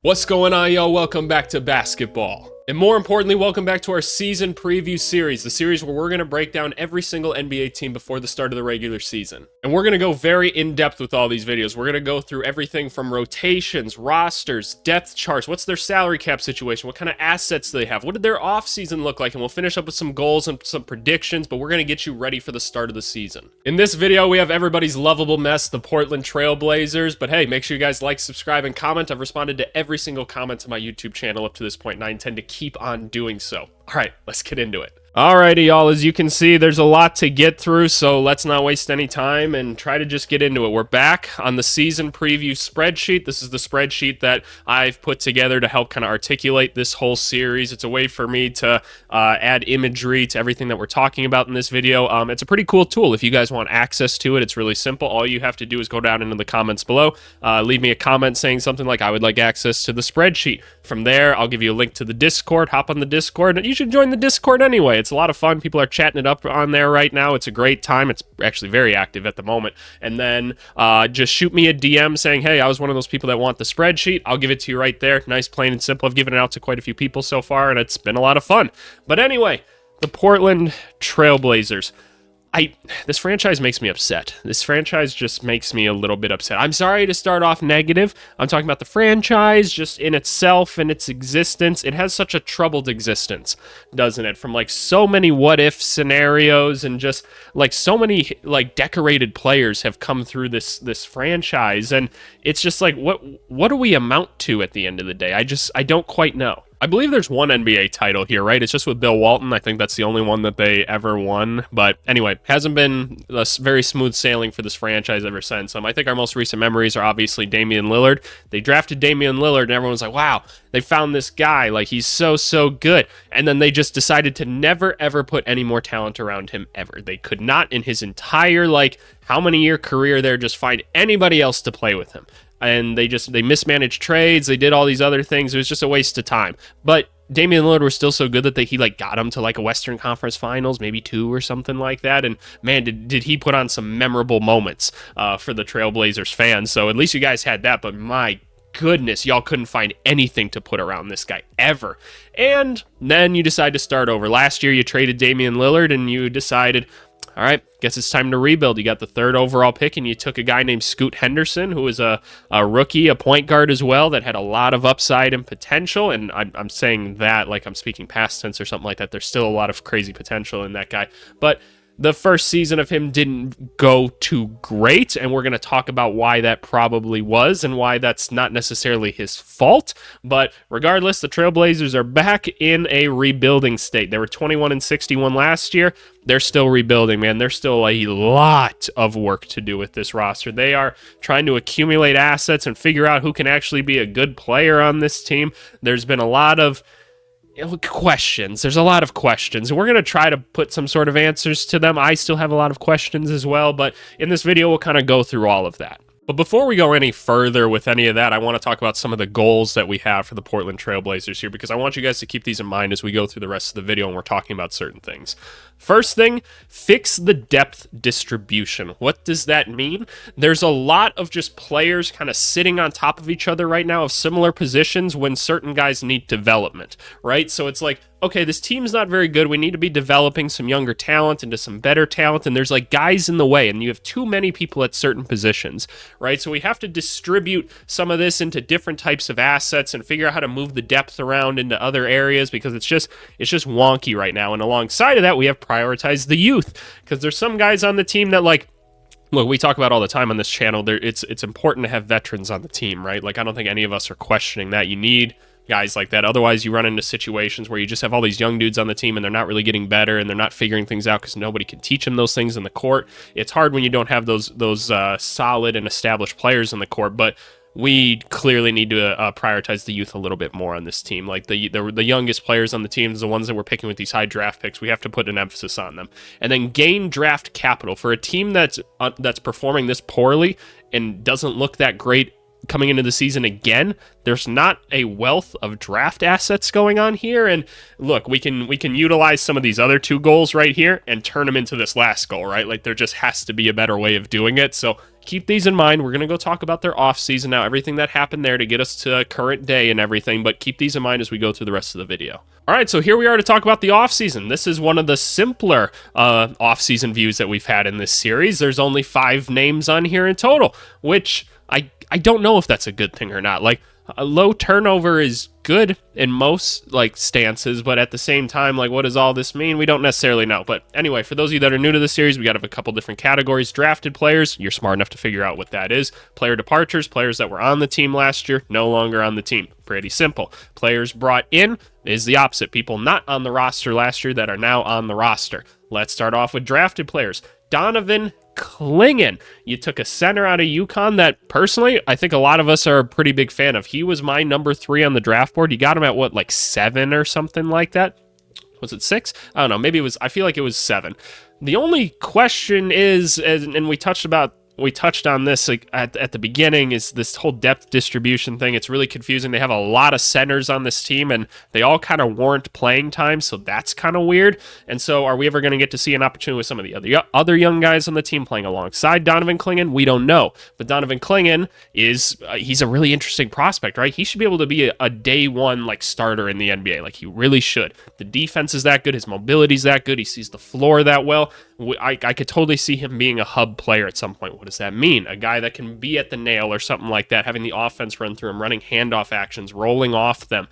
What's going on, y'all? Welcome back to basketball. And more importantly, welcome back to our season preview series, the series where we're going to break down every single NBA team before the start of the regular season. And we're going to go very in-depth with all these videos. We're going to go through everything from rotations, rosters, depth charts, what's their salary cap situation, what kind of assets they have, what did their offseason look like, and we'll finish up with some goals and some predictions, but we're going to get you ready for the start of the season. In this video, we have everybody's lovable mess, the Portland Trail Blazers, but hey, make sure you guys like, subscribe, and comment. I've responded to every single comment to my YouTube channel up to this point, and I intend to keep on doing so. All right, let's get into it. Alrighty, y'all, as you can see, there's a lot to get through, so let's not waste any time and try to just get into it. We're back on the season preview spreadsheet. This is the spreadsheet that I've put together to help kind of articulate this whole series. It's a way for me to add imagery to everything that we're talking about in this video. It's a pretty cool tool. If you guys want access to it, it's really simple. All you have to do is go down into the comments below, leave me a comment saying something like, I would like access to the spreadsheet. From there, I'll give you a link to the Discord. Hop on the Discord, and you should join the Discord anyway. It's a lot of fun. People are chatting it up on there right now. It's a great time. It's actually very active at the moment. And then just shoot me a DM saying, hey, I was one of those people that want the spreadsheet. I'll give it to you right there. Nice, plain and simple. I've given it out to quite a few people so far, and it's been a lot of fun. But anyway, the Portland Trail Blazers. This franchise makes me upset. This franchise just makes me a little bit upset. I'm sorry to start off negative. I'm talking about the franchise just in itself and its existence. It has such a troubled existence, doesn't it? From like so many what-if scenarios and just like so many like decorated players have come through this franchise, and it's just like what do we amount to at the end of the day? I don't quite know. I believe there's one NBA title here, right? It's just with Bill Walton. I think that's the only one that they ever won. But anyway, hasn't been a very smooth sailing for this franchise ever since. I think our most recent memories are obviously Damian Lillard. They drafted Damian Lillard, and everyone's like, wow, they found this guy. Like, he's so good. And then they just decided to never, ever put any more talent around him ever. They could not, in his entire, like, how many year career there, just find anybody else to play with him. And they mismanaged trades. They did all these other things. It was just a waste of time. But Damian Lillard was still so good that he got him to like a Western Conference Finals, maybe 2 or something like that. And man, did he put on some memorable moments for the Trailblazers fans. So at least you guys had that. But my goodness, y'all couldn't find anything to put around this guy ever. And then you decide to start over. Last year you traded Damian Lillard, and you decided, all right, guess it's time to rebuild. You got the 3rd overall pick, and you took a guy named Scoot Henderson, who was a rookie, a point guard as well, that had a lot of upside and potential. And I'm saying that like I'm speaking past tense or something like that. There's still a lot of crazy potential in that guy. But the first season of him didn't go too great, and we're going to talk about why that probably was and why that's not necessarily his fault. But regardless, the Trailblazers are back in a rebuilding state. They were 21-61 last year. They're still rebuilding, man. There's still a lot of work to do with this roster. They are trying to accumulate assets and figure out who can actually be a good player on this team. There's been a lot of questions. There's a lot of questions, and we're going to try to put some sort of answers to them. I still have a lot of questions as well, but in this video, we'll kind of go through all of that. But before we go any further with any of that, I want to talk about some of the goals that we have for the Portland Trail Blazers here, because I want you guys to keep these in mind as we go through the rest of the video and we're talking about certain things. First thing, fix the depth distribution. What does that mean? There's a lot of just players kind of sitting on top of each other right now of similar positions when certain guys need development, right? So it's like, okay, this team's not very good. We need to be developing some younger talent into some better talent, and there's like guys in the way, and you have too many people at certain positions, right? So we have to distribute some of this into different types of assets and figure out how to move the depth around into other areas, because it's just wonky right now. And alongside of that, we have prioritize the youth, because there's some guys on the team that, like, look, we talk about all the time on this channel, it's important to have veterans on the team, right? Like, I don't think any of us are questioning that. You need guys like that. Otherwise, you run into situations where you just have all these young dudes on the team and they're not really getting better and they're not figuring things out because nobody can teach them those things in the court. It's hard when you don't have those solid and established players in the court, but we clearly need to prioritize the youth a little bit more on this team. Like the youngest players on the team, the ones that we're picking with these high draft picks, we have to put an emphasis on them. And then gain draft capital. For a team that's performing this poorly and doesn't look that great coming into the season again. There's not a wealth of draft assets going on here, and look, we can utilize some of these other 2 goals right here and turn them into this last goal, right? Like, there just has to be a better way of doing it. So keep these in mind. We're going to go talk about their offseason now, everything that happened there to get us to current day and everything, but keep these in mind as we go through the rest of the video. All right, so here we are to talk about the offseason. This is one of the simpler offseason views that we've had in this series. There's only 5 names on here in total, which I don't know if that's a good thing or not. Like, a low turnover is good in most like stances, but at the same time, like, what does all this mean? We don't necessarily know. But anyway, for those of you that are new to the series, we got a couple different categories. Drafted players, you're smart enough to figure out what that is. Player departures, players that were on the team last year, no longer on the team. Pretty simple. Players brought in is the opposite. People not on the roster last year that are now on the roster. Let's start off with drafted players. Donovan Clingan. You took a center out of UConn that, personally, I think a lot of us are a pretty big fan of. He was my number 3 on the draft board. You got him at, what, like 7 or something like that? Was it 6? I don't know. Maybe it was, I feel like it was 7. The only question is, and we touched on this like, at the beginning, is this whole depth distribution thing. It's really confusing. They have a lot of centers on this team, and they all kind of warrant playing time, so that's kind of weird. And so are we ever going to get to see an opportunity with some of the other young guys on the team playing alongside Donovan Clingan? We don't know. But Donovan Clingan is, he's a really interesting prospect, right? He should be able to be a day one like starter in the NBA. Like, he really should. The defense is that good. His mobility is that good. He sees the floor that well. I could totally see him being a hub player at some point. What does that mean? A guy that can be at the nail or something like that, having the offense run through him, running handoff actions, rolling off them,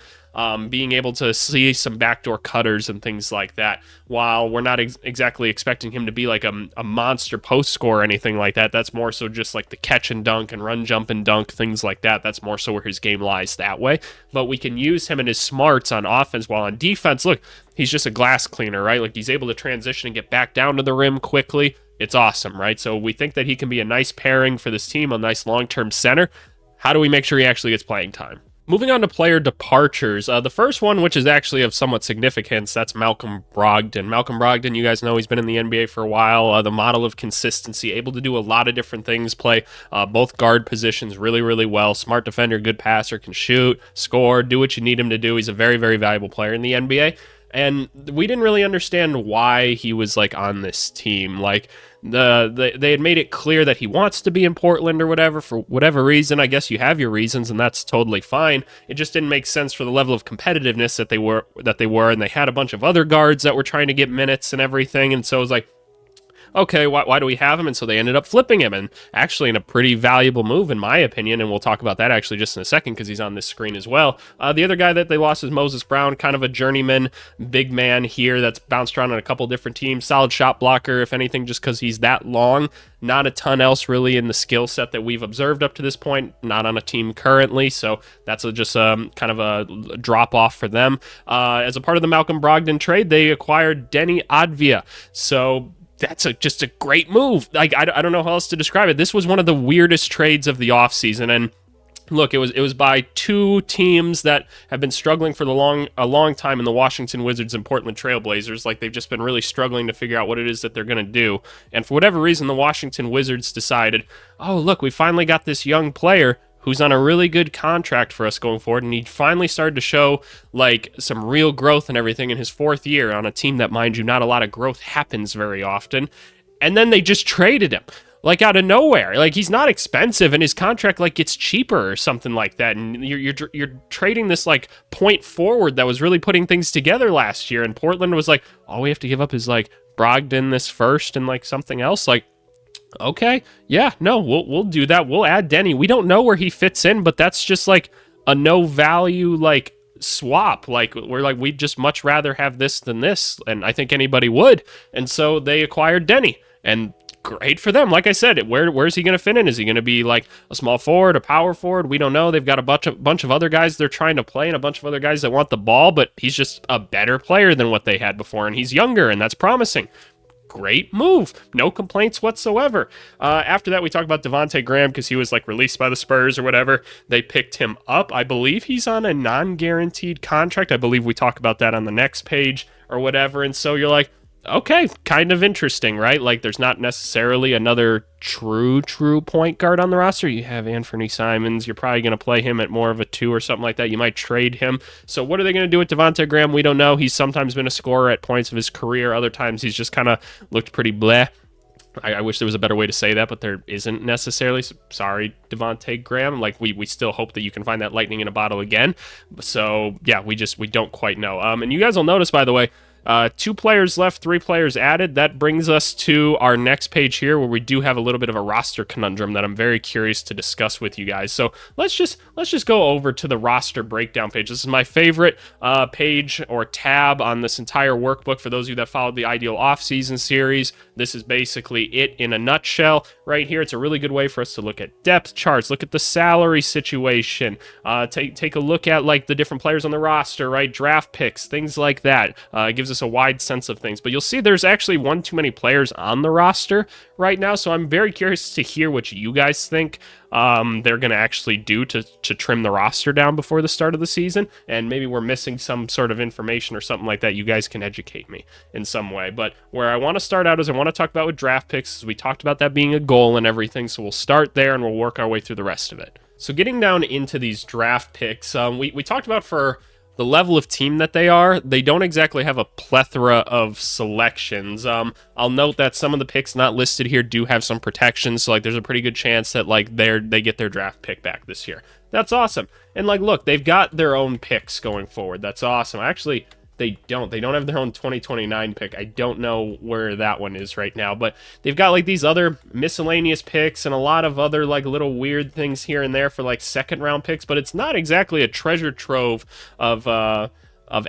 being able to see some backdoor cutters and things like that. While we're not exactly expecting him to be like a monster post scorer or anything like that, that's more so just like the catch and dunk and run, jump and dunk, things like that. That's more so where his game lies that way. But we can use him and his smarts on offense, while on defense, look, he's just a glass cleaner, right? Like, he's able to transition and get back down to the rim quickly. It's awesome, right? So we think that he can be a nice pairing for this team, a nice long-term center. How do we make sure he actually gets playing time? Moving on to player departures. The first one, which is actually of somewhat significance, that's Malcolm Brogdon. Malcolm Brogdon, you guys know he's been in the NBA for a while. The model of consistency, able to do a lot of different things, play both guard positions really, really well. Smart defender, good passer, can shoot, score, do what you need him to do. He's a very, very valuable player in the NBA. And we didn't really understand why he was like on this team. Like, they had made it clear that he wants to be in Portland or whatever for whatever reason. I guess you have your reasons, and that's totally fine. It just didn't make sense for the level of competitiveness that they were, and they had a bunch of other guards that were trying to get minutes and everything. And so it was like, okay, why do we have him? And so they ended up flipping him, and actually in a pretty valuable move, in my opinion, and we'll talk about that actually just in a second because he's on this screen as well. The other guy that they lost is Moses Brown, kind of a journeyman big man here that's bounced around on a couple different teams. Solid shot blocker, if anything, just because he's that long. Not a ton else really in the skill set that we've observed up to this point. Not on a team currently, so that's just kind of a drop-off for them. As a part of the Malcolm Brogdon trade, they acquired Denny Advia. So that's just a great move. Like, I don't know how else to describe it. This was one of the weirdest trades of the offseason, and look, it was by 2 teams that have been struggling for a long time in the Washington Wizards and Portland Trail Blazers. Like, they've just been really struggling to figure out what it is that they're going to do. And for whatever reason, the Washington Wizards decided, oh, look, we finally got this young player who's on a really good contract for us going forward, and he finally started to show like some real growth and everything in his 4th year on a team that, mind you, not a lot of growth happens very often. And then they just traded him like out of nowhere. Like, he's not expensive, and his contract like gets cheaper or something like that. And you're trading this like point forward that was really putting things together last year. And Portland was like, all we have to give up is like Brogdon this first and like something else. Like, okay, yeah, no, we'll do that. We'll add Denny. We don't know where he fits in, but that's just like a no value like swap. Like, we're like, we'd just much rather have this than this, and I think anybody would. And so they acquired Denny, and great for them. Like I said, where's he going to fit in? Is he going to be like a small forward, a power forward? We don't know. They've got a bunch of other guys they're trying to play, and a bunch of other guys that want the ball, but he's just a better player than what they had before, and he's younger, and that's promising. Great move. No complaints whatsoever. After that, we talk about Devontae Graham because he was like released by the Spurs or whatever. They picked him up. I believe he's on a non-guaranteed contract. I believe we talk about that on the next page or whatever. And so you're like, Okay, kind of interesting, right? Like, there's not necessarily another true point guard on the roster. You have Anthony Simons. You're probably going to play him at more of a 2 or something like that. You might trade him. So what are they going to do with Devontae Graham? We don't know. He's sometimes been a scorer at points of his career. Other times he's just kind of looked pretty bleh. I wish there was a better way to say that, but there isn't necessarily. Sorry, Devontae Graham. Like, we still hope that you can find that lightning in a bottle again. So, yeah, we don't quite know. And you guys will notice, by the way, 2 players left, 3 players added. That brings us to our next page here, where we do have a little bit of a roster conundrum that I'm very curious to discuss with you guys. So let's just go over to the roster breakdown page. This is my favorite page or tab on this entire workbook. For those of you that followed the Ideal Offseason series, this is basically it in a nutshell right here. It's a really good way for us to look at depth charts, look at the salary situation, take a look at like the different players on the roster, right? Draft picks, things like that. It gives us a wide sense of things, but you'll see there's actually one too many players on the roster right now, so I'm very curious to hear what you guys think they're going to actually do to trim the roster down before the start of the season, and maybe we're missing some sort of information or something like that. You guys can educate me in some way, but where I want to start out is I want to talk about with draft picks, as we talked about that being a goal and everything, so we'll start there and we'll work our way through the rest of it. So getting down into these draft picks, we talked about for the level of team that they are, they don't exactly have a plethora of selections. I'll note that some of the picks not listed here do have some protections, so like there's a pretty good chance that like they get their draft pick back this year. That's awesome. And like, look, they've got their own picks going forward. That's awesome. Actually, they don't have their own 2029 pick. I don't know where that one is right now, but they've got like these other miscellaneous picks and a lot of other like little weird things here and there for like second round picks, but it's not exactly a treasure trove of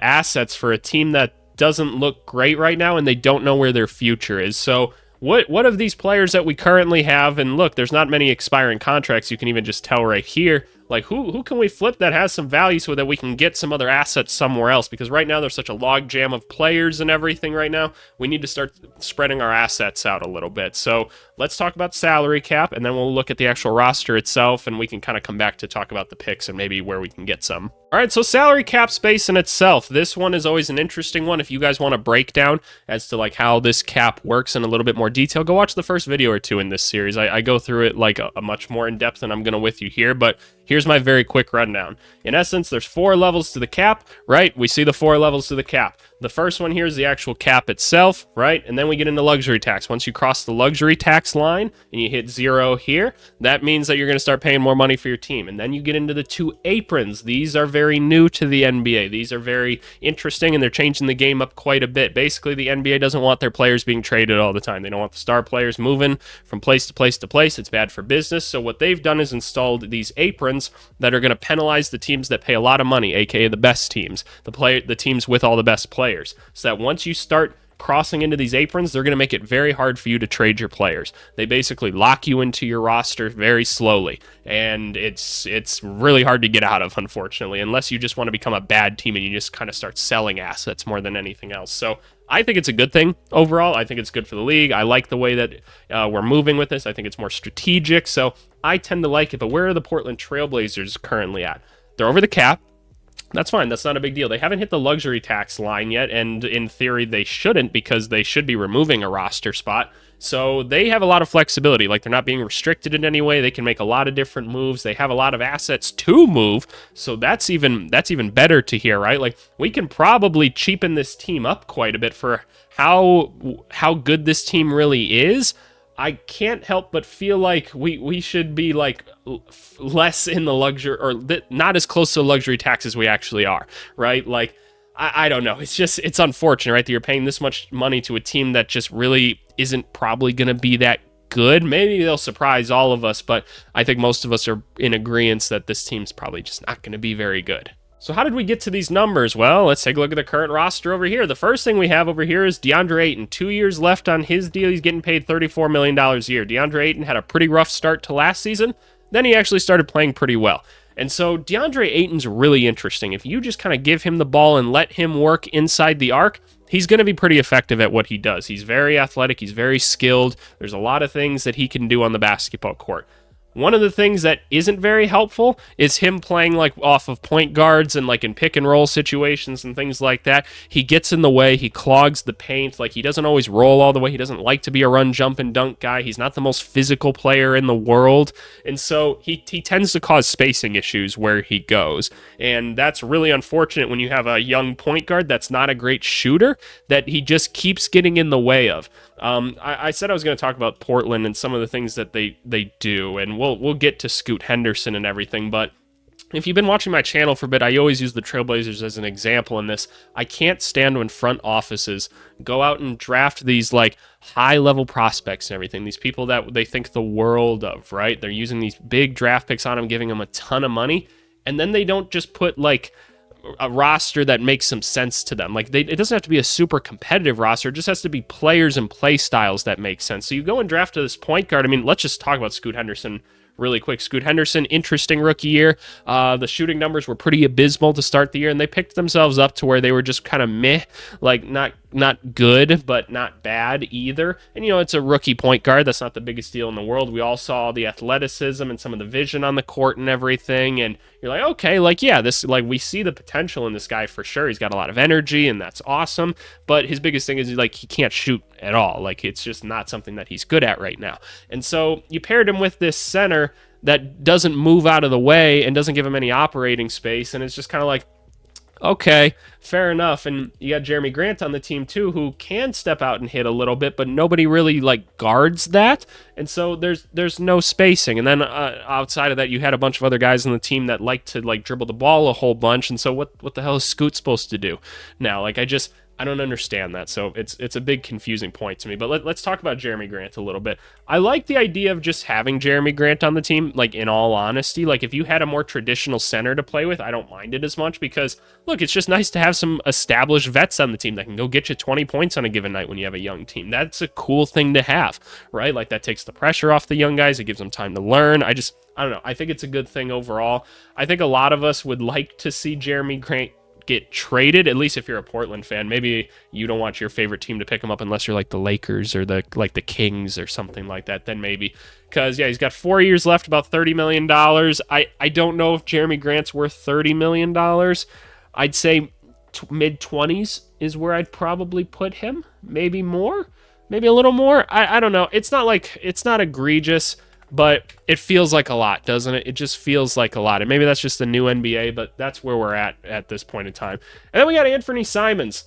assets for a team that doesn't look great right now and they don't know where their future is. So what of these players that we currently have, and look, there's not many expiring contracts, you can even just tell right here, like who can we flip that has some value so that we can get some other assets somewhere else? Because right now there's such a log jam of players and everything right now. We need to start spreading our assets out a little bit. So let's talk about salary cap, and then we'll look at the actual roster itself, and we can kind of come back to talk about the picks and maybe where we can get some. All right, so salary cap space in itself. This one is always an interesting one. If you guys want a breakdown as to like how this cap works in a little bit more detail, go watch the first video or two in this series. I go through it like a much more in depth than I'm going to with you here, but here's my very quick rundown. In essence, there's 4 levels to the cap, right? We see the 4 levels to the cap. The first one here is the actual cap itself, right? And then we get into luxury tax. Once you cross the luxury tax line and you hit 0 here, that means that you're going to start paying more money for your team. And then you get into the 2 aprons. These are very new to the NBA. These are very interesting, and they're changing the game up quite a bit. Basically, the NBA doesn't want their players being traded all the time. They don't want the star players moving from place to place to place. It's bad for business. So what they've done is installed these aprons that are going to penalize the teams that pay a lot of money, aka the best teams, the teams with all the best players. So that once you start crossing into these aprons, they're going to make it very hard for you to trade your players. They basically lock you into your roster very slowly, and it's really hard to get out of, unfortunately, unless you just want to become a bad team and you just kind of start selling assets more than anything else. So I think it's a good thing overall. I think it's good for the league. I like the way that we're moving with this. I think it's more strategic, so I tend to like it. But where are the Portland Trailblazers currently at? They're over the cap. That's fine. That's not a big deal. They haven't hit the luxury tax line yet, and in theory, they shouldn't, because they should be removing a roster spot. So they have a lot of flexibility. Like, they're not being restricted in any way. They can make a lot of different moves. They have a lot of assets to move. So that's even better to hear, right? Like, we can probably cheapen this team up quite a bit for how good this team really is. I can't help but feel like we should be like less in the luxury, or not as close to the luxury tax as we actually are, right? Like, I don't know. It's unfortunate, right, that you're paying this much money to a team that just really isn't probably going to be that good. Maybe they'll surprise all of us, but I think most of us are in agreement that this team's probably just not going to be very good. So how did we get to these numbers? Well, let's take a look at the current roster over here. The first thing we have over here is DeAndre Ayton. 2 years left on his deal. He's getting paid $34 million a year. DeAndre Ayton had a pretty rough start to last season. Then he actually started playing pretty well. And so DeAndre Ayton's really interesting. If you just kind of give him the ball and let him work inside the arc, he's going to be pretty effective at what he does. He's very athletic. He's very skilled. There's a lot of things that he can do on the basketball court. One of the things that isn't very helpful is him playing like off of point guards and like in pick and roll situations and things like that. He gets in the way, he clogs the paint, like he doesn't always roll all the way. He doesn't like to be a run, jump, and dunk guy. He's not the most physical player in the world. And so he tends to cause spacing issues where he goes. And that's really unfortunate when you have a young point guard that's not a great shooter that he just keeps getting in the way of. I said I was going to talk about Portland and some of the things that they do, and we'll get to Scoot Henderson and everything, but if you've been watching my channel for a bit, I always use the Trailblazers as an example in this. I can't stand when front offices go out and draft these like high-level prospects and everything, these people that they think the world of, right? They're using these big draft picks on them, giving them a ton of money, and then they don't just put like a roster that makes some sense to them. Like it doesn't have to be a super competitive roster. It just has to be players and play styles that make sense. So you go and draft to this point guard. I mean, let's just talk about Scoot Henderson really quick. Scoot Henderson, interesting rookie year. The shooting numbers were pretty abysmal to start the year, and they picked themselves up to where they were just kind of meh, like not good, but not bad either. And, you know, it's a rookie point guard. That's not the biggest deal in the world. We all saw the athleticism and some of the vision on the court and everything, and you're like, okay, like, yeah, this, like, we see the potential in this guy for sure. He's got a lot of energy, and that's awesome, but his biggest thing is, like, he can't shoot at all. Like, it's just not something that he's good at right now. And so you paired him with this center that doesn't move out of the way and doesn't give him any operating space, and it's just kind of like, okay, fair enough. And you got Jeremy Grant on the team too, who can step out and hit a little bit, but nobody really like guards that, and so there's no spacing. And then outside of that, you had a bunch of other guys on the team that like to like dribble the ball a whole bunch. And so what the hell is Scoot supposed to do now? Like I don't understand that. So it's a big confusing point to me. But let's talk about Jeremy Grant a little bit. I like the idea of just having Jeremy Grant on the team, like in all honesty. Like if you had a more traditional center to play with, I don't mind it as much because, look, it's just nice to have some established vets on the team that can go get you 20 points on a given night when you have a young team. That's a cool thing to have, right? Like that takes the pressure off the young guys. It gives them time to learn. I don't know. I think it's a good thing overall. I think a lot of us would like to see Jeremy Grant get traded, at least if you're a Portland fan. Maybe you don't want your favorite team to pick him up unless you're like the Lakers or the Kings or something like that, then maybe. Because, yeah, he's got 4 years left, about $30 million. I don't know if Jeremy Grant's worth $30 million. I'd say mid-20s is where I'd probably put him. Maybe more? Maybe a little more? I don't know. It's not egregious, but it feels like a lot, doesn't it? It just feels like a lot. And maybe that's just the new NBA, but that's where we're at this point in time. And then we got Anthony Simons.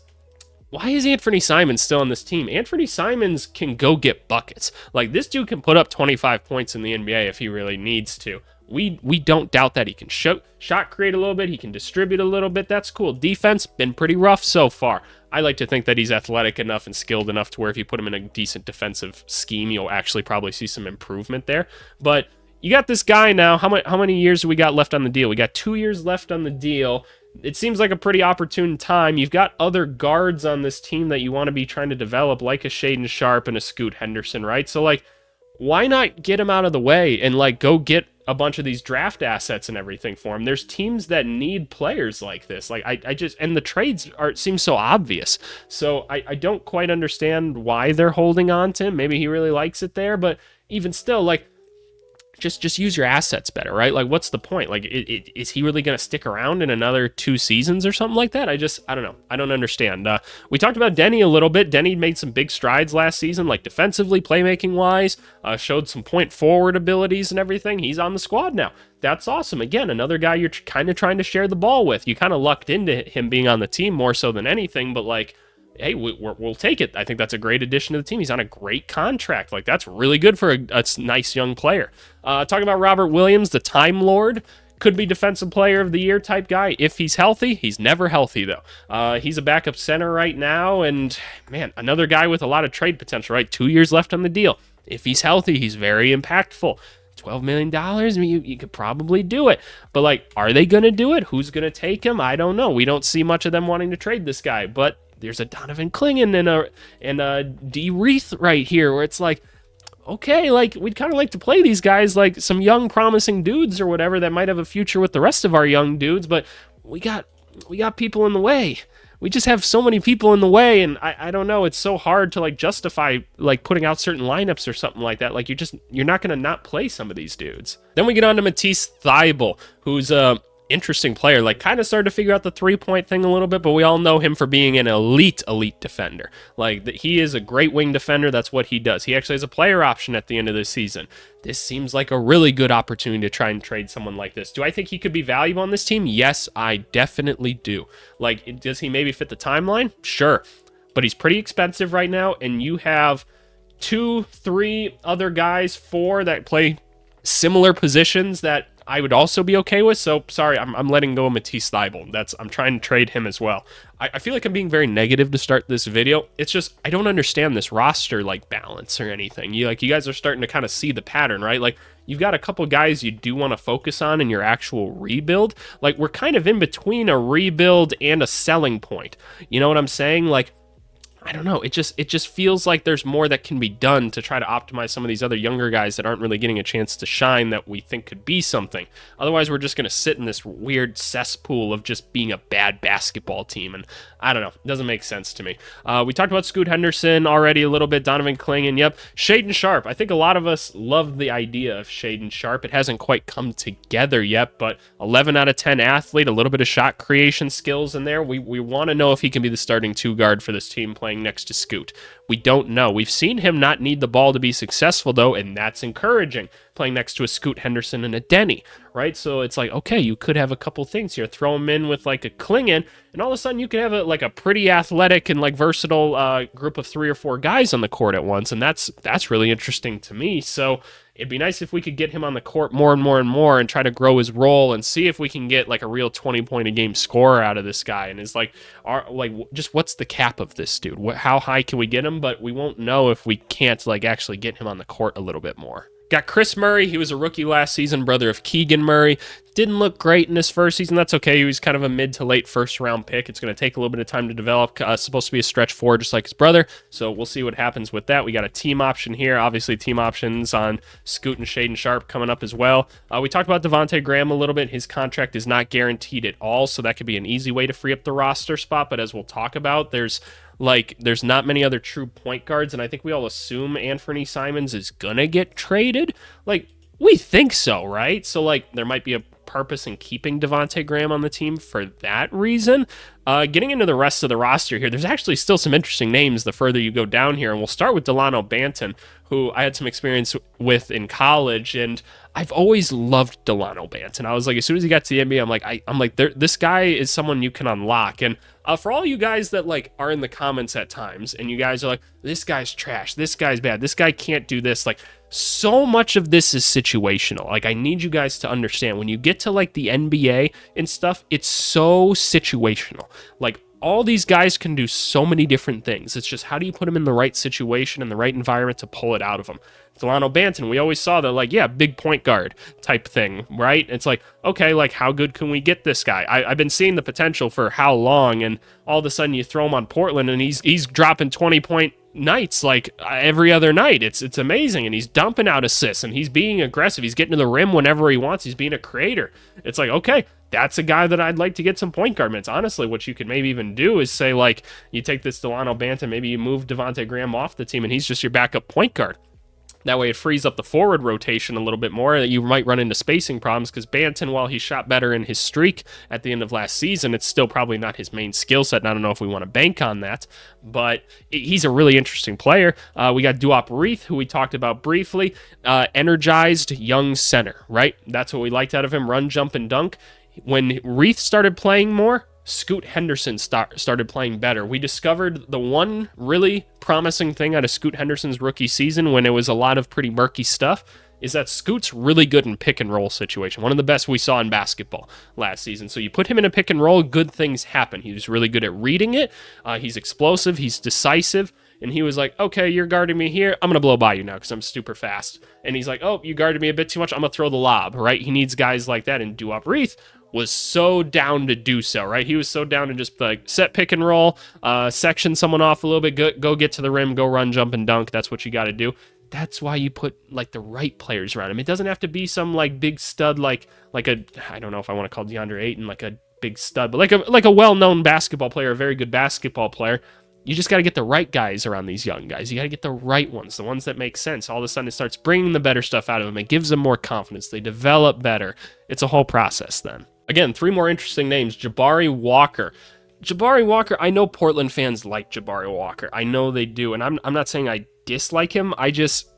Why is Anthony Simons still on this team? Anthony Simons can go get buckets. Like, this dude can put up 25 points in the NBA if he really needs to. We don't doubt that. He can shot create a little bit. He can distribute a little bit. That's cool. Defense, been pretty rough so far. I like to think that he's athletic enough and skilled enough to where if you put him in a decent defensive scheme, you'll actually probably see some improvement there. But you got this guy now. How many years do we got left on the deal? We got 2 years left on the deal. It seems like a pretty opportune time. You've got other guards on this team that you want to be trying to develop, like a Shaedon Sharpe and a Scoot Henderson, right? So, like, why not get him out of the way and, like, go get a bunch of these draft assets and everything for him? There's teams that need players like this. Like, I just, and the trades seem so obvious. So I don't quite understand why they're holding on to him. Maybe he really likes it there, but even still, like, just use your assets better, right? Like, what's the point? Like, is he really going to stick around in another 2 seasons or something like that? I don't know. I don't understand. We talked about Denny a little bit. Denny made some big strides last season, like defensively, playmaking-wise, showed some point forward abilities and everything. He's on the squad now. That's awesome. Again, another guy you're kind of trying to share the ball with. You kind of lucked into him being on the team more so than anything, but, like, hey, we'll take it. I think that's a great addition to the team. He's on a great contract. Like, that's really good for a nice young player. Talking about Robert Williams, the Time Lord, could be Defensive Player of the Year type guy if he's healthy. He's never healthy, though. He's a backup center right now, and, man, another guy with a lot of trade potential, right? 2 years left on the deal. If he's healthy, he's very impactful. $12 million, I mean, you could probably do it. But, like, are they going to do it? Who's going to take him? I don't know. We don't see much of them wanting to trade this guy, but there's a Donovan Clingan and a D. Reith right here where it's like, okay, like, we'd kind of like to play these guys like some young promising dudes or whatever that might have a future with the rest of our young dudes, but we got people in the way. we just have so many people in the way, and I don't know, it's so hard to like justify like putting out certain lineups or something like that. Like you're not going to not play some of these dudes. Then we get on to Matisse Thybulle, who's a interesting player, like kind of started to figure out the 3-point thing a little bit, but we all know him for being an elite defender. Like he is a great wing defender. That's what he does. He actually has a player option at the end of the season. This seems like a really good opportunity to try and trade someone like this. Do I think he could be valuable on this team? Yes, I definitely do. Like, does he maybe fit the timeline? Sure, but he's pretty expensive right now, and you have 2-3 other guys, 4 that play similar positions that I would also be okay with. So sorry, I'm letting go of Matisse Thybulle. I'm trying to trade him as well. I feel like I'm being very negative to start this video. It's just I don't understand this roster like balance or anything. You guys are starting to kind of see the pattern, right? Like you've got a couple guys you do want to focus on in your actual rebuild. Like we're kind of in between a rebuild and a selling point. You know what I'm saying? Like I don't know. It just feels like there's more that can be done to try to optimize some of these other younger guys that aren't really getting a chance to shine that we think could be something. Otherwise, we're just going to sit in this weird cesspool of just being a bad basketball team. And I don't know. It doesn't make sense to me. We talked about Scoot Henderson already a little bit. Donovan Clingan. Yep. Shaedon Sharpe. I think a lot of us love the idea of Shaedon Sharpe. It hasn't quite come together yet, but 11 out of 10 athlete, a little bit of shot creation skills in there. We want to know if he can be the starting 2 guard for this team playing next to Scoot. We don't know. We've seen him not need the ball to be successful, though, and that's encouraging, playing next to a Scoot Henderson and a Denny, right? So it's like, okay, you could have a couple things here. Throw him in with like a Clingan, and all of a sudden you could have a pretty athletic and like versatile group of 3 or 4 guys on the court at once, and that's really interesting to me. So it'd be nice if we could get him on the court more and more and more and try to grow his role and see if we can get like a real 20-point-a-game scorer out of this guy. And it's like, just what's the cap of this dude? How high can we get him? But we won't know if we can't like actually get him on the court a little bit more. Got Chris Murray. He was a rookie last season, brother of Keegan Murray. Didn't look great in his first season. That's okay. He was kind of a mid to late first-round pick. It's going to take a little bit of time to develop. Supposed to be a stretch 4, just like his brother. So we'll see what happens with that. We got a team option here. Obviously, team options on Scoot and Shaedon Sharpe coming up as well. We talked about Devontae Graham a little bit. His contract is not guaranteed at all, so that could be an easy way to free up the roster spot. But as we'll talk about, there's not many other true point guards, and I think we all assume Anthony Simons is gonna get traded. Like, we think so, right? So, like, there might be a purpose in keeping Devontae Graham on the team for that reason. Getting into the rest of the roster here, there's actually still some interesting names the further you go down here, and we'll start with Delano Banton, who I had some experience with in college, and I've always loved Delano Banton. I was like, as soon as he got to the NBA, I'm like, this guy is someone you can unlock. And for all you guys that like are in the comments at times, and you guys are like, this guy's trash, this guy's bad, this guy can't do this, like, so much of this is situational. Like, I need you guys to understand, when you get to like the NBA and stuff, it's so situational. Like, all these guys can do so many different things. It's just, how do you put them in the right situation and the right environment to pull it out of them? Delano Banton, we always saw that, like, yeah, big point guard type thing, right? It's like, okay, like, how good can we get this guy? I've been seeing the potential for how long, and all of a sudden you throw him on Portland, and he's dropping 20-point nights like every other night. It's amazing, and he's dumping out assists, and he's being aggressive. He's getting to the rim whenever he wants. He's being a creator. It's like, okay, that's a guy that I'd like to get some point guard minutes. Honestly, what you could maybe even do is say, like, you take this Delano Banton, maybe you move Devontae Graham off the team, and he's just your backup point guard. That way it frees up the forward rotation a little bit more. You might run into spacing problems because Banton, while he shot better in his streak at the end of last season, it's still probably not his main skill set, and I don't know if we want to bank on that, but he's a really interesting player. We got Duop Reith, who we talked about briefly. Energized young center, right? That's what we liked out of him, run, jump, and dunk. When Reith started playing more, Scoot Henderson started playing better. We discovered the one really promising thing out of Scoot Henderson's rookie season, when it was a lot of pretty murky stuff, is that Scoot's really good in pick and roll situation. One of the best we saw in basketball last season. So you put him in a pick and roll, good things happen. He was really good at reading it. He's explosive. He's decisive. And he was like, okay, you're guarding me here. I'm going to blow by you now because I'm super fast. And he's like, oh, you guarded me a bit too much. I'm going to throw the lob, right? He needs guys like that. And Duop Reith was so down to do so, right? He was so down to just like set pick and roll, section someone off a little bit, go get to the rim, go run, jump, and dunk. That's what you got to do. That's why you put like the right players around him. It doesn't have to be some like big stud like a, I don't know if I want to call DeAndre Ayton like a big stud, but like a well-known basketball player, a very good basketball player. You just got to get the right guys around these young guys. You got to get the right ones, the ones that make sense. All of a sudden, it starts bringing the better stuff out of them. It gives them more confidence. They develop better. It's a whole process then. Again, 3 more interesting names. Jabari Walker. Jabari Walker, I know Portland fans like Jabari Walker. I know they do, and I'm not saying I dislike him.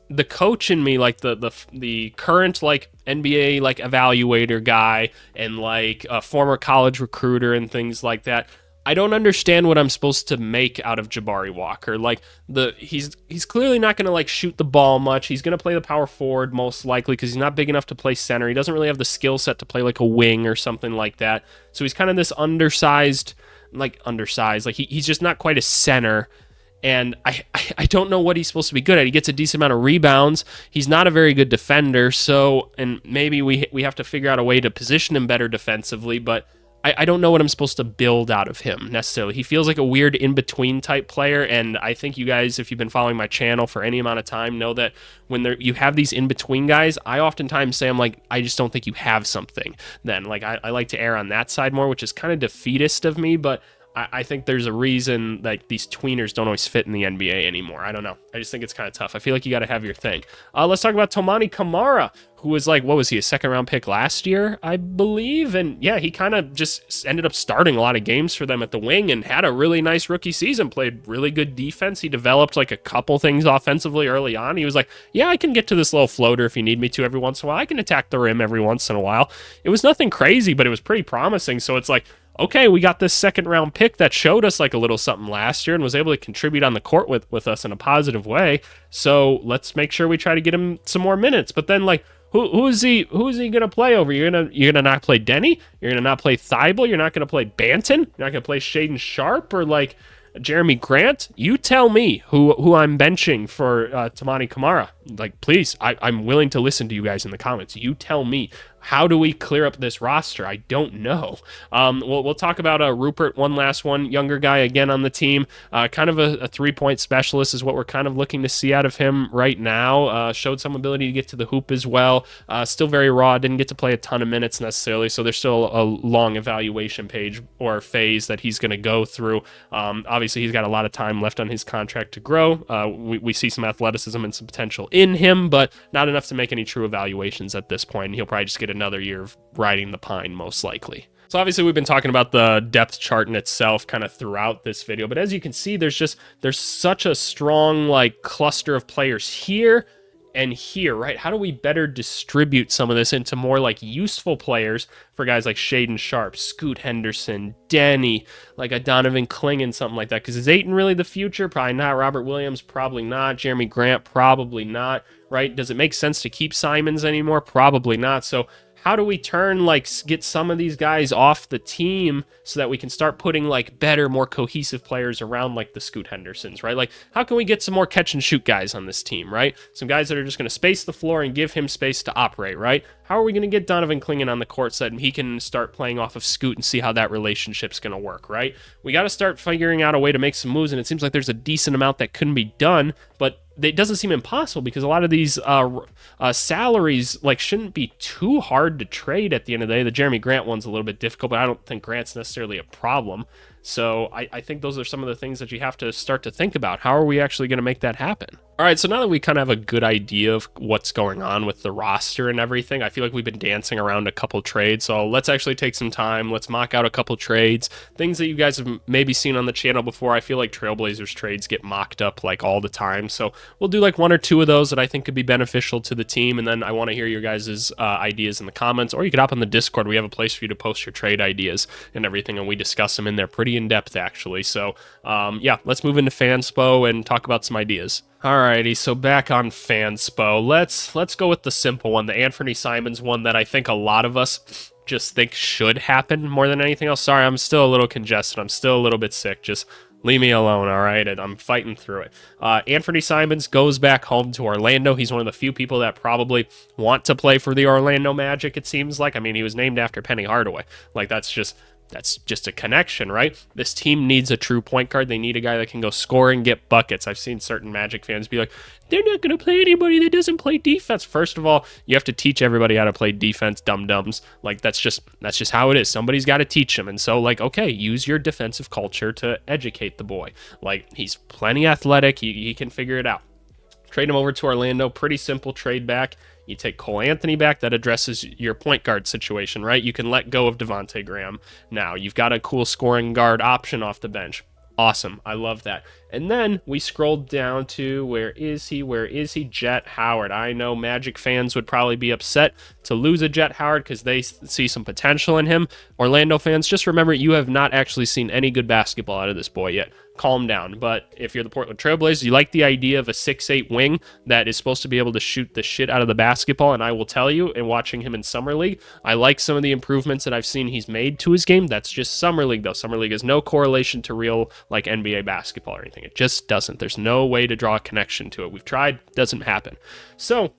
The coach in me, like the current like NBA like evaluator guy and like a former college recruiter and things like that, I don't understand what I'm supposed to make out of Jabari Walker. Like he's clearly not going to like shoot the ball much. He's going to play the power forward most likely because he's not big enough to play center. He doesn't really have the skill set to play like a wing or something like that. So he's kind of this undersized. Like he's just not quite a center. And I don't know what he's supposed to be good at. He gets a decent amount of rebounds. He's not a very good defender. So, and maybe we have to figure out a way to position him better defensively, but I don't know what I'm supposed to build out of him necessarily. He feels like a weird in-between type player, and I think you guys, if you've been following my channel for any amount of time, know that when you have these in-between guys, I oftentimes say, I just don't think you have something then. Like, I like to err on that side more, which is kind of defeatist of me, but I think there's a reason like these tweeners don't always fit in the NBA anymore. I don't know. I just think it's kind of tough. I feel like you got to have your thing. Let's talk about Tomani Kamara, who was like, what was he, a 2nd-round pick last year, I believe? And yeah, he kind of just ended up starting a lot of games for them at the wing and had a really nice rookie season, played really good defense. He developed like a couple things offensively early on. He was like, yeah, I can get to this little floater if you need me to every once in a while. I can attack the rim every once in a while. It was nothing crazy, but it was pretty promising. So it's like, okay, we got this 2nd-round pick that showed us like a little something last year and was able to contribute on the court with us in a positive way. So let's make sure we try to get him some more minutes. But then like, who is he gonna play over? You're gonna not play Denny? You're gonna not play Thibault? You're not gonna play Banton? You're not gonna play Shaden Sharp or like Jeremy Grant? You tell me who I'm benching for Tomani Kamara. Like, please, I'm willing to listen to you guys in the comments. You tell me. How do we clear up this roster? I don't know. We'll talk about Rupert, one last one, younger guy again on the team. Kind of a 3-point specialist is what we're kind of looking to see out of him right now. Showed some ability to get to the hoop as well. Still very raw, didn't get to play a ton of minutes necessarily, so there's still a long evaluation page or phase that he's going to go through. Obviously, he's got a lot of time left on his contract to grow. We see some athleticism and some potential in him, but not enough to make any true evaluations at this point. He'll probably just get another year of riding the pine, most likely. So obviously we've been talking about the depth chart in itself kind of throughout this video, but as you can see, there's such a strong like cluster of players here and here, right? How do we better distribute some of this into more like useful players for guys like Shaden Sharp, Scoot Henderson, Denny, like a Donovan Clingan, something like that? Because is Ayton really the future? Probably not. Robert Williams, probably not. Jeremy Grant, probably not, right? Does it make sense to keep Simons anymore? Probably not. So how do we get some of these guys off the team so that we can start putting like better, more cohesive players around like the Scoot Hendersons, right? Like, how can we get some more catch and shoot guys on this team, right? Some guys that are just going to space the floor and give him space to operate, right? How are we going to get Donovan Clingan on the court so that he can start playing off of Scoot and see how that relationship's going to work, right? We got to start figuring out a way to make some moves, and it seems like there's a decent amount that couldn't be done, but it doesn't seem impossible because a lot of these salaries like shouldn't be too hard to trade at the end of the day. The Jeremy Grant one's a little bit difficult, but I don't think Grant's necessarily a problem. So I think those are some of the things that you have to start to think about. How are we actually going to make that happen? All right, so now that we kind of have a good idea of what's going on with the roster and everything, I feel like we've been dancing around a couple trades. So let's actually take some time. Let's mock out a couple trades. Things that you guys have maybe seen on the channel before. I feel like Trailblazers trades get mocked up like all the time. So we'll do like 1 or 2 of those that I think could be beneficial to the team. And then I want to hear your guys' ideas in the comments, or you could hop on the Discord. We have a place for you to post your trade ideas and everything, and we discuss them in there pretty in depth actually. So yeah, let's move into Fanspo and talk about some ideas. Alrighty, so back on Fanspo. Let's go with the simple one, the Anthony Simons one that I think a lot of us just think should happen more than anything else. Sorry, I'm still a little congested. I'm still a little bit sick. Just leave me alone, all right? I'm fighting through it. Anthony Simons goes back home to Orlando. He's one of the few people that probably want to play for the Orlando Magic, it seems like. I mean, he was named after Penny Hardaway. Like, that's That's just a connection, right? This team needs a true point guard. They need a guy that can go score and get buckets. I've seen certain Magic fans be like, they're not going to play anybody that doesn't play defense. First of all, you have to teach everybody how to play defense, dum-dums. Like, that's just how it is. Somebody's got to teach them. And so, like, okay, use your defensive culture to educate the boy. Like, he's plenty athletic. He can figure it out. Trade him over to Orlando. Pretty simple trade back. You take Cole Anthony back. That addresses your point guard situation, right? You can let go of Devontae Graham now. You've got a cool scoring guard option off the bench. Awesome. I love that. And then we scrolled down to, where is he? Jet Howard. I know Magic fans would probably be upset to lose a Jet Howard because they see some potential in him. Orlando fans, just remember, you have not actually seen any good basketball out of this boy yet. Calm down. But if you're the Portland Trailblazers, you like the idea of a 6'8" wing that is supposed to be able to shoot the shit out of the basketball, and I will tell you, in watching him in Summer League, I like some of the improvements that I've seen he's made to his game. That's just Summer League, though. Summer League has no correlation to real, like, NBA basketball or anything. It just doesn't. There's no way to draw a connection to it. We've tried. Doesn't happen. So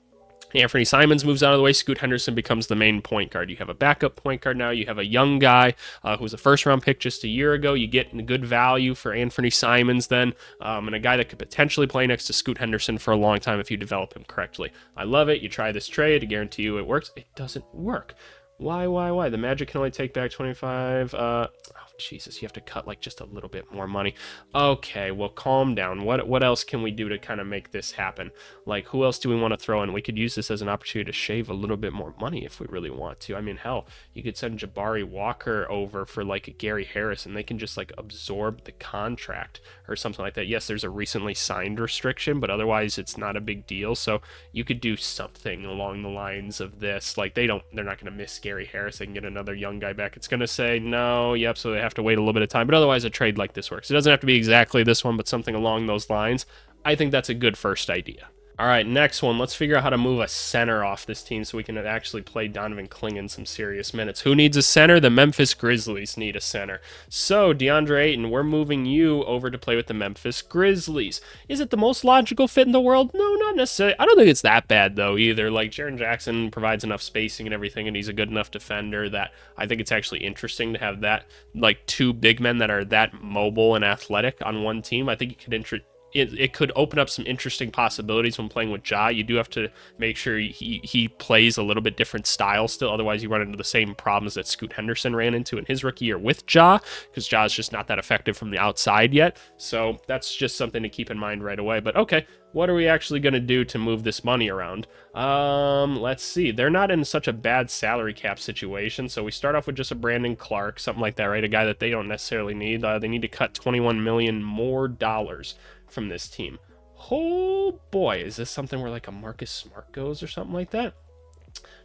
Anthony Simons moves out of the way. Scoot Henderson becomes the main point guard. You have a backup point guard now. You have a young guy who was a first-round pick just a year ago. You get good value for Anthony Simons then, and a guy that could potentially play next to Scoot Henderson for a long time if you develop him correctly. I love it. You try this trade. I guarantee you it works. It doesn't work. Why? The Magic can only take back 25. Jesus, you have to cut like just a little bit more money. Okay, well, calm down. What else can we do to kind of make this happen? Like, who else do we want to throw in? We could use this as an opportunity to shave a little bit more money if we really want to. I mean, hell, you could send Jabari Walker over for like a Gary Harris, and they can just like absorb the contract or something like that. Yes, there's a recently signed restriction, but otherwise it's not a big deal. So you could do something along the lines of this. Like, they're not going to miss Gary Harris. They can get another young guy back. It's going to say no, yep, so they have to wait a little bit of time. But otherwise, a trade like this works. It doesn't have to be exactly this one, but something along those lines. I think that's a good first idea. All right, next one. Let's figure out how to move a center off this team so we can actually play Donovan Clingan some serious minutes. Who needs a center? The Memphis Grizzlies need a center. So, DeAndre Ayton, we're moving you over to play with the Memphis Grizzlies. Is it the most logical fit in the world? No, not necessarily. I don't think it's that bad, though, either. Like, Jaren Jackson provides enough spacing and everything, and he's a good enough defender that I think it's actually interesting to have that, like, two big men that are that mobile and athletic on one team. I think it could open up some interesting possibilities when playing with Ja. You do have to make sure he plays a little bit different style still. Otherwise, you run into the same problems that Scoot Henderson ran into in his rookie year with Ja, because Ja is just not that effective from the outside yet. So that's just something to keep in mind right away. But okay, what are we actually going to do to move this money around? Let's see. They're not in such a bad salary cap situation. So we start off with just a Brandon Clark, something like that, right? A guy that they don't necessarily need. They need to cut $21 million more from this team. Oh boy, is this something where like a Marcus Smart goes or something like that?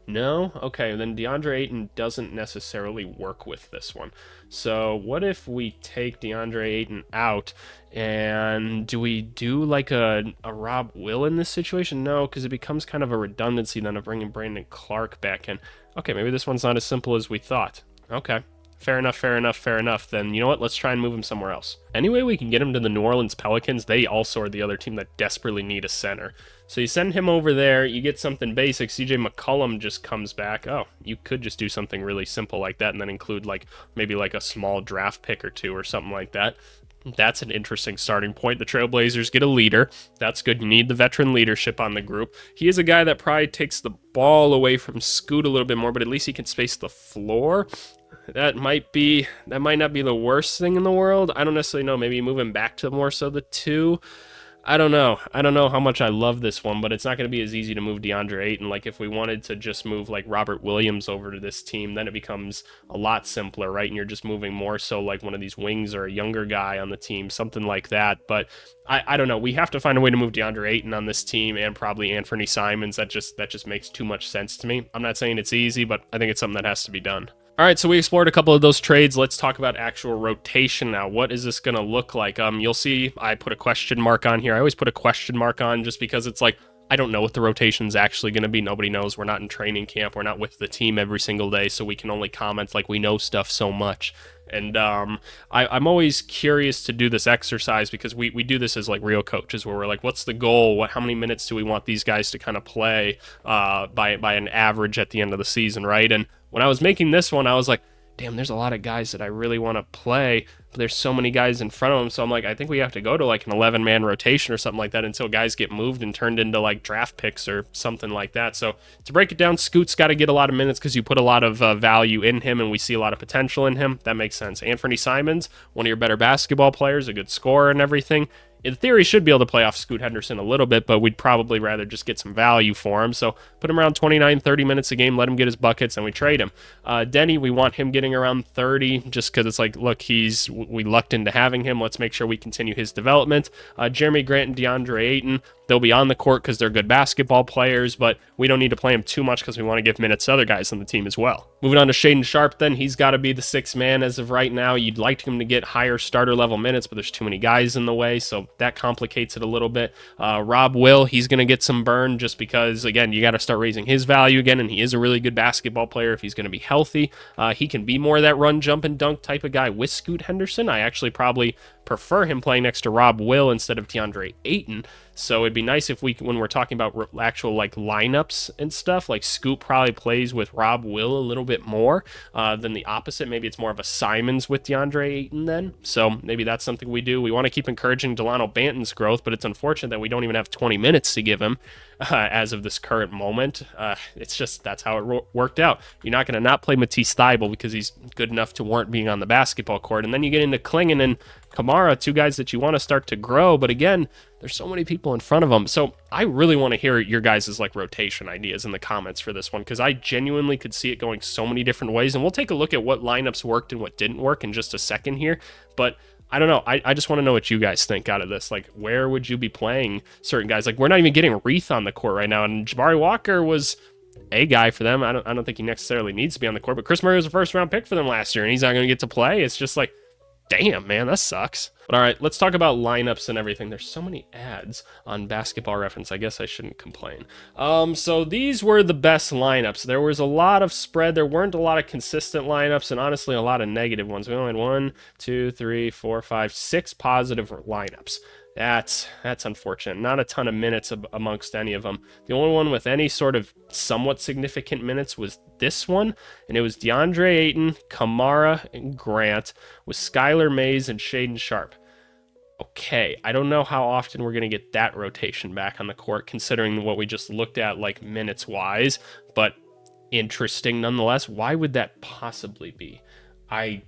No? Okay, then DeAndre Ayton doesn't necessarily work with this one. So what if we take DeAndre Ayton out, and do we do like a Rob Will in this situation? No, because it becomes kind of a redundancy then of bringing Brandon Clark back in. Okay, maybe this one's not as simple as we thought. Okay. Fair enough. Then, you know what? Let's try and move him somewhere else. Anyway, we can get him to the New Orleans Pelicans. They also are the other team that desperately need a center. So you send him over there, you get something basic. CJ McCollum just comes back. Oh, you could just do something really simple like that and then include like maybe like a small draft pick or two or something like that. That's an interesting starting point. The Trailblazers get a leader. That's good. You need the veteran leadership on the group. He is a guy that probably takes the ball away from Scoot a little bit more, but at least he can space the floor. That might not be the worst thing in the world. I don't necessarily know. Maybe move him back to more so the 2. I don't know how much I love this one, but it's not going to be as easy to move DeAndre Ayton. Like, if we wanted to just move like Robert Williams over to this team, then it becomes a lot simpler, right? And you're just moving more so like one of these wings or a younger guy on the team, something like that. But I don't know. We have to find a way to move DeAndre Ayton on this team, and probably Anthony Simons. That just makes too much sense to me. I'm not saying it's easy, but I think it's something that has to be done. All right, so we explored a couple of those trades. Let's talk about actual rotation now. What is this going to look like? You'll see I put a question mark on here. I always put a question mark on just because it's like, I don't know what the rotation's actually going to be. Nobody knows. We're not in training camp. We're not with the team every single day, so we can only comment like we know stuff so much. And I'm always curious to do this exercise because we do this as like real coaches where we're like, what's the goal? How many minutes do we want these guys to kind of play by an average at the end of the season, right? And when I was making this one, I was like, damn, there's a lot of guys that I really want to play, but there's so many guys in front of them. So I'm like, I think we have to go to like an 11-man rotation or something like that until guys get moved and turned into like draft picks or something like that. So to break it down, Scoot's got to get a lot of minutes because you put a lot of value in him and we see a lot of potential in him. That makes sense. Anthony Simons, one of your better basketball players, a good scorer and everything. In theory, should be able to play off Scoot Henderson a little bit, but we'd probably rather just get some value for him. So put him around 29, 30 minutes a game, let him get his buckets, and we trade him. Denny, we want him getting around 30 just because it's like, look, we lucked into having him. Let's make sure we continue his development. Jeremy Grant and DeAndre Ayton, they'll be on the court because they're good basketball players, but we don't need to play him too much because we want to give minutes to other guys on the team as well. Moving on to Shaedon Sharpe, then he's got to be the sixth man as of right now. You'd like him to get higher starter level minutes, but there's too many guys in the way, so that complicates it a little bit. Rob Will, he's going to get some burn just because, again, you got to start raising his value again, and he is a really good basketball player if he's going to be healthy. He can be more of that run, jump, and dunk type of guy with Scoot Henderson. I actually probably prefer him playing next to Rob Will instead of DeAndre Ayton. So it'd be nice if when we're talking about actual like lineups and stuff, like Scoot probably plays with Rob Will a little bit more than the opposite. Maybe it's more of a Simons with DeAndre Ayton then. So maybe that's something we do. We want to keep encouraging Delano Banton's growth, but it's unfortunate that we don't even have 20 minutes to give him as of this current moment. It's just, that's how it worked out. You're not going to not play Matisse Thybulle because he's good enough to warrant being on the basketball court. And then you get into Klingon and Kamara, two guys that you want to start to grow, but again, there's so many people in front of them. So I really want to hear your guys' like rotation ideas in the comments for this one, because I genuinely could see it going so many different ways. And we'll take a look at what lineups worked and what didn't work in just a second here. But I don't know. I just want to know what you guys think out of this. Like, where would you be playing certain guys? Like, we're not even getting Reith on the court right now, and Jabari Walker was a guy for them. I don't think he necessarily needs to be on the court, but Chris Murray was a first-round pick for them last year, and he's not going to get to play. It's just like, damn, man, that sucks. But all right, let's talk about lineups and everything. There's so many ads on Basketball Reference. I guess I shouldn't complain. So these were the best lineups. There was a lot of spread. There weren't a lot of consistent lineups, and honestly, a lot of negative ones. We only had 6 positive lineups. That's unfortunate. Not a ton of minutes amongst any of them. The only one with any sort of somewhat significant minutes was this one, and it was DeAndre Ayton, Kamara, and Grant, with Skylar Mays and Shaedon Sharpe. Okay, I don't know how often we're going to get that rotation back on the court, considering what we just looked at, like, minutes-wise, but interesting nonetheless. Why would that possibly be? I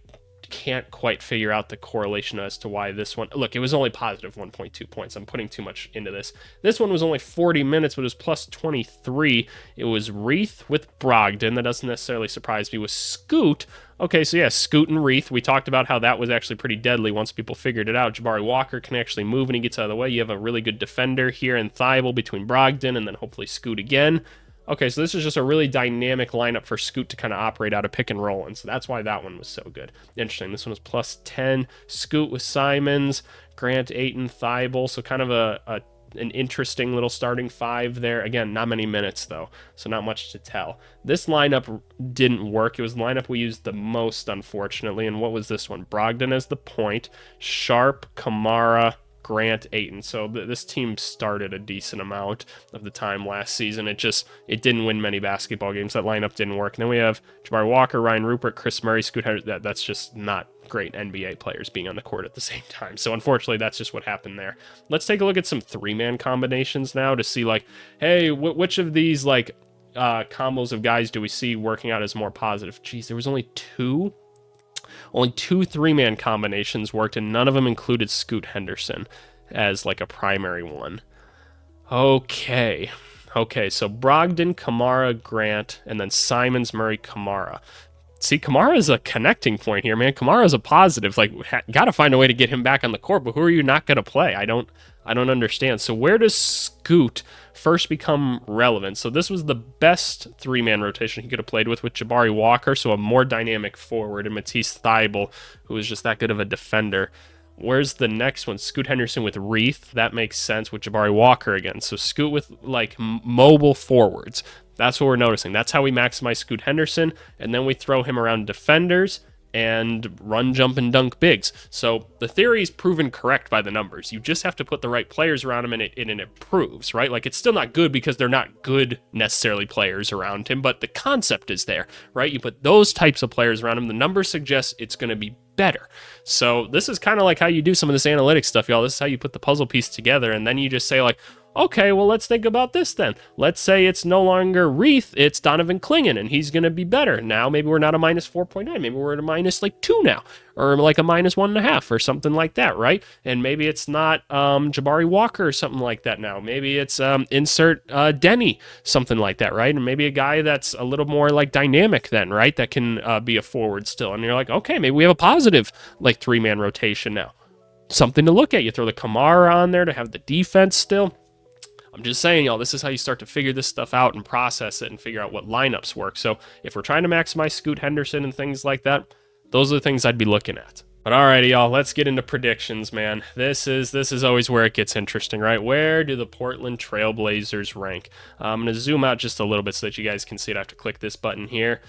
can't quite figure out the correlation as to why this one... Look, it was only positive 1.2 points. I'm putting too much into this. This one was only 40 minutes, but it was plus 23. It was Reith with Brogdon. That doesn't necessarily surprise me. With Scoot... Okay, so yeah, Scoot and Reith. We talked about how that was actually pretty deadly once people figured it out. Jabari Walker can actually move and he gets out of the way. You have a really good defender here in Thybulle between Brogdon and then hopefully Scoot again. Okay, so this is just a really dynamic lineup for Scoot to kind of operate out of pick and roll, and so that's why that one was so good. Interesting. This one was plus 10. Scoot with Simons, Grant, Ayton, Thybulle, so kind of an interesting little starting 5 there. Again, not many minutes, though, so not much to tell. This lineup didn't work. It was the lineup we used the most, unfortunately, and what was this one? Brogdon as the point, Sharpe, Kamara, Grant, Ayton. So this team started a decent amount of the time last season. It didn't win many basketball games. That lineup didn't work. And then we have Jabari Walker, Ryan Rupert, Chris Murray, Scoot Henderson. That's just not great NBA players being on the court at the same time. So unfortunately, that's just what happened there. Let's take a look at some 3-man combinations now to see, like, hey, which of these like combos of guys do we see working out as more positive? Geez, there was only 2. Only 2 3-man combinations worked, and none of them included Scoot Henderson as like a primary one. Okay, so Brogdon, Kamara, Grant, and then Simons, Murray, Kamara. See, Kamara is a connecting point here, man. Kamara is a positive. Like, got to find a way to get him back on the court, but who are you not going to play? I don't understand. So where does Scoot first become relevant? So this was the best 3-man rotation he could have played with Jabari Walker, so a more dynamic forward, and Matisse Thybulle, who was just that good of a defender. Where's the next one? Scoot Henderson with Reith. That makes sense with Jabari Walker again. So Scoot with, like, mobile forwards. That's what we're noticing. That's how we maximize Scoot Henderson, and then we throw him around defenders, and run, jump, and dunk bigs. So the theory is proven correct by the numbers. You just have to put the right players around him, and it improves, right? Like, it's still not good because they're not good necessarily players around him, but the concept is there, right? You put those types of players around him, the numbers suggest it's going to be better. So this is kind of like how you do some of this analytics stuff, y'all. This is how you put the puzzle piece together, and then you just say, like, okay, well, let's think about this then. Let's say it's no longer Reith, it's Donovan Clingan, and he's going to be better. Now, maybe we're not a minus 4.9. Maybe we're at a minus, like, 2 now, or like a minus 1.5 or something like that, right? And maybe it's not Jabari Walker or something like that now. Maybe it's insert Denny, something like that, right? And maybe a guy that's a little more, like, dynamic then, right? That can be a forward still. And you're like, okay, maybe we have a positive, like, 3-man rotation now. Something to look at. You throw the Kamara on there to have the defense still. I'm just saying, y'all, this is how you start to figure this stuff out and process it and figure out what lineups work. So if we're trying to maximize Scoot Henderson and things like that, those are the things I'd be looking at. But alrighty, y'all, let's get into predictions, man. This is always where it gets interesting, right? Where do the Portland Trailblazers rank? I'm going to zoom out just a little bit so that you guys can see it. I have to click this button here.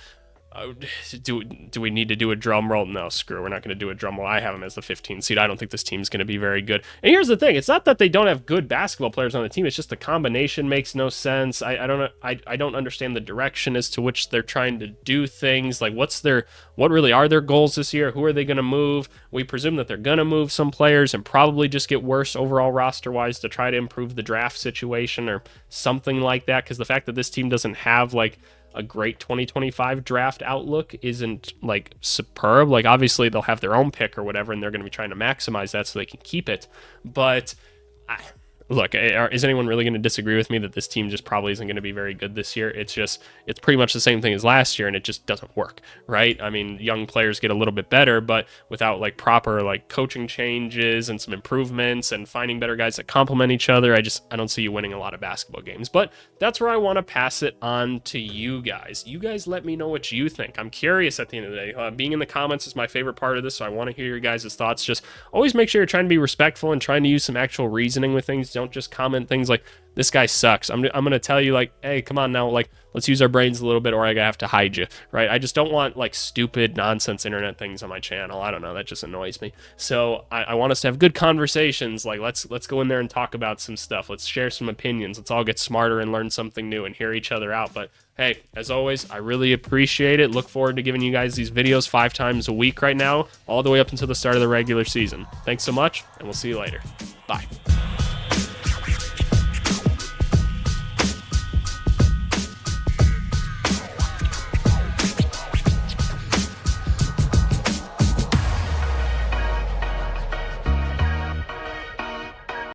Do we need to do a drum roll? No, screw it. We're not going to do a drum roll. I have them as the 15 seed. I don't think this team's going to be very good. And here's the thing. It's not that they don't have good basketball players on the team. It's just the combination makes no sense. I don't understand the direction as to which they're trying to do things. Like, what really are their goals this year? Who are they going to move? We presume that they're going to move some players and probably just get worse overall roster-wise to try to improve the draft situation or something like that. Because the fact that this team doesn't have, like, a great 2025 draft outlook isn't, like, superb. Like, obviously they'll have their own pick or whatever, and they're going to be trying to maximize that so they can keep it. But look, is anyone really going to disagree with me that this team just probably isn't going to be very good this year? It's pretty much the same thing as last year, and it just doesn't work, right? I mean, young players get a little bit better, but without, like, proper, like, coaching changes and some improvements and finding better guys that complement each other, I don't see you winning a lot of basketball games. But that's where I want to pass it on to you guys. You guys let me know what you think. I'm curious at the end of the day. Being in the comments is my favorite part of this, so I want to hear your guys' thoughts. Just always make sure you're trying to be respectful and trying to use some actual reasoning with things. Don't just comment things like, this guy sucks. I'm going to tell you, like, hey, come on now, like, let's use our brains a little bit, or I have to hide you, right? I just don't want, like, stupid nonsense internet things on my channel. I don't know, that just annoys me. So I want us to have good conversations. Like, let's go in there and talk about some stuff. Let's share some opinions. Let's all get smarter and learn something new and hear each other out. But hey, as always, I really appreciate it. Look forward to giving you guys these videos 5 times a week right now, all the way up until the start of the regular season. Thanks so much, and we'll see you later. Bye.